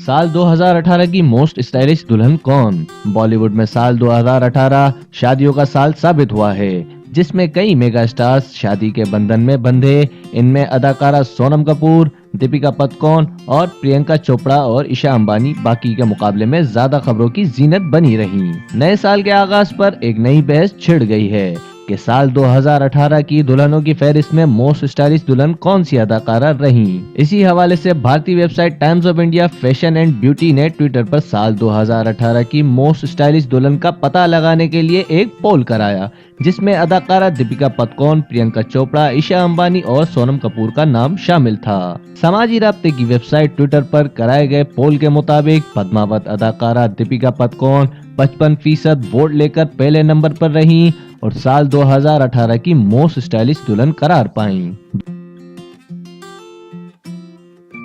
साल 2018 की most stylish दुल्हन कौन? बॉलीवुड में साल 2018 शादियों का साल साबित हुआ है, जिसमें कई मेगा स्टार्स शादी के बंधन में बंधे। इनमें अदाकारा सोनम कपूर, दीपिका पादुकोण और प्रियंका चोपड़ा और ईशा अंबानी बाकी के मुकाबले में ज्यादा खबरों की जीनत बनी रही। नए साल के आगाज पर एक नई बहस छिड़ गई है कि साल 2018 की दुल्हनों की फहरिस्त में मोस्ट स्टाइलिश दुल्हन कौन सी अदाकारा रही। इसी हवाले से भारतीय website times of India fashion and beauty ने ट्विटर पर साल 2018 की मोस्ट स्टाइलिश दुल्हन का पता लगाने के लिए एक पोल कराया, जिसमें अदाकारा दीपिका पादुकोण, प्रियंका चोपड़ा, ईशा अंबानी और सोनम कपूर का नाम शामिल था। समाजी राब्ते की वेबसाइट ट्विटर पर कराए गए पोल के मुताबिक पद्मावत अदाकारा दीपिका पादुकोण 55% वोट लेकर पहले नंबर पर रही और साल 2018 की मोस्ट स्टाइलिश दुल्हन करार पाई।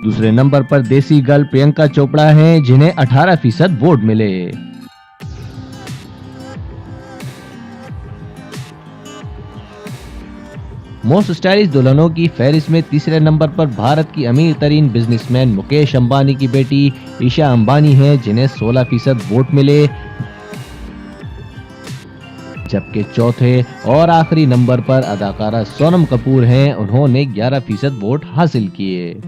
दूसरे नंबर पर देसी गर्ल प्रियंका चोपड़ा हैं, जिन्हें 18% वोट मिले। मोस्ट स्टाइलिश दुल्हनों की फहरिस्त में तीसरे नंबर पर भारत की अमीर तरीन बिजनेसमैन मुकेश अंबानी की बेटी ईशा अंबानी हैं, जिन्हें 16% वोट मिले। जबकि चौथे और आखिरी नंबर पर अदाकारा सोनम कपूर हैं, उन्होंने 11% वोट हासिल किए।